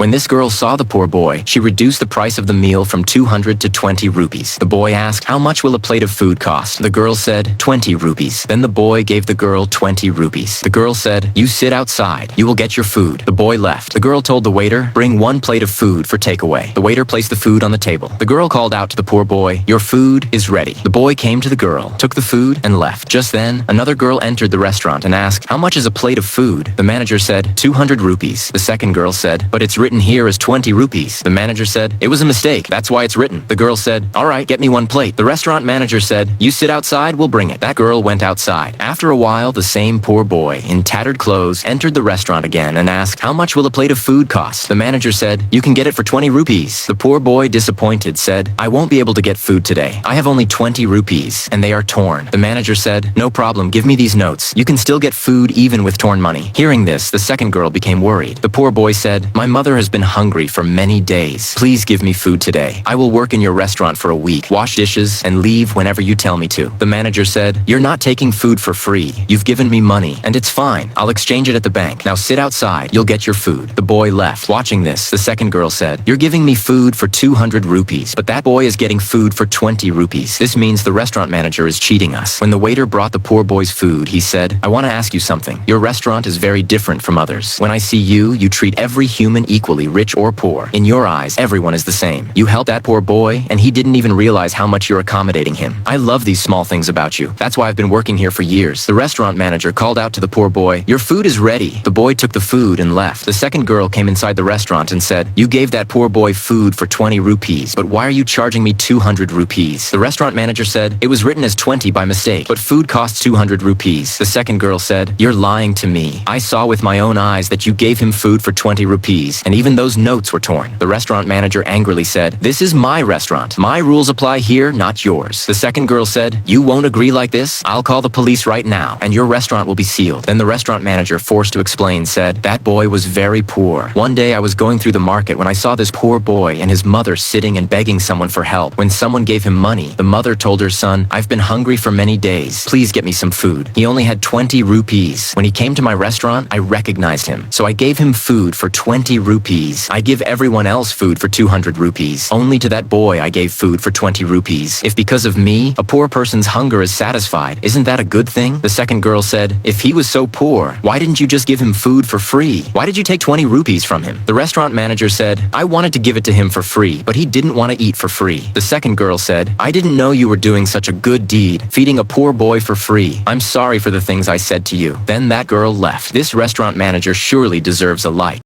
When this girl saw the poor boy, she reduced the price of the meal from 200 to 20 rupees. The boy asked, "How much will a plate of food cost?" The girl said, 20 rupees. Then the boy gave the girl 20 rupees. The girl said, "You sit outside. You will get your food." The boy left. The girl told the waiter, "Bring 1 plate of food for takeaway." The waiter placed the food on the table. The girl called out to the poor boy, "Your food is ready." The boy came to the girl, took the food, and left. Just then, another girl entered the restaurant and asked, "How much is a plate of food?" The manager said, 200 rupees. The second girl said, "But it's written here as 20 rupees." The manager said, "It was a mistake. That's why it's written." The girl said, "All right, get me 1 plate." The restaurant manager said, "You sit outside, we'll bring it." That girl went outside. After a while, the same poor boy, in tattered clothes, entered the restaurant again and asked, "How much will a plate of food cost?" The manager said, "You can get it for 20 rupees." The poor boy, disappointed, said, "I won't be able to get food today. I have only 20 rupees, and they are torn." The manager said, "No problem, give me these notes. You can still get food even with torn money." Hearing this, the second girl became worried. The poor boy said, "My mother has been hungry for many days. Please give me food today. I will work in your restaurant for a week, wash dishes, and leave whenever you tell me to." The manager said, "You're not taking food for free. You've given me money, and it's fine. I'll exchange it at the bank. Now sit outside. You'll get your food." The boy left. Watching this, the second girl said, "You're giving me food for 200 rupees, but that boy is getting food for 20 rupees. This means the restaurant manager is cheating us." When the waiter brought the poor boy's food, he said, "I want to ask you something. Your restaurant is very different from others. When I see you, you treat every human equally, rich or poor. In your eyes, everyone is the same. You helped that poor boy, and he didn't even realize how much you're accommodating him. I love these small things about you. That's why I've been working here for years." The restaurant manager called out to the poor boy, "Your food is ready." The boy took the food and left. The second girl came inside the restaurant and said, "You gave that poor boy food for 20 rupees, but why are you charging me 200 rupees?" The restaurant manager said, "It was written as 20 by mistake, but food costs 200 rupees." The second girl said, "You're lying to me. I saw with my own eyes that you gave him food for 20 rupees, and even those notes were torn." The restaurant manager angrily said, "This is my restaurant. My rules apply here, not yours." The second girl said, "You won't agree like this? I'll call the police right now, and your restaurant will be sealed." Then the restaurant manager, forced to explain, said, "That boy was very poor. One day I was going through the market when I saw this poor boy and his mother sitting and begging someone for help. When someone gave him money, the mother told her son, 'I've been hungry for many days. Please get me some food.' He only had 20 rupees. When he came to my restaurant, I recognized him. So I gave him food for 20 rupees. I give everyone else food for 200 rupees. Only to that boy I gave food for 20 rupees. If because of me, a poor person's hunger is satisfied, isn't that a good thing?" The second girl said, "If he was so poor, why didn't you just give him food for free? Why did you take 20 rupees from him?" The restaurant manager said, "I wanted to give it to him for free, but he didn't want to eat for free." The second girl said, "I didn't know you were doing such a good deed, feeding a poor boy for free. I'm sorry for the things I said to you." Then that girl left. This restaurant manager surely deserves a like.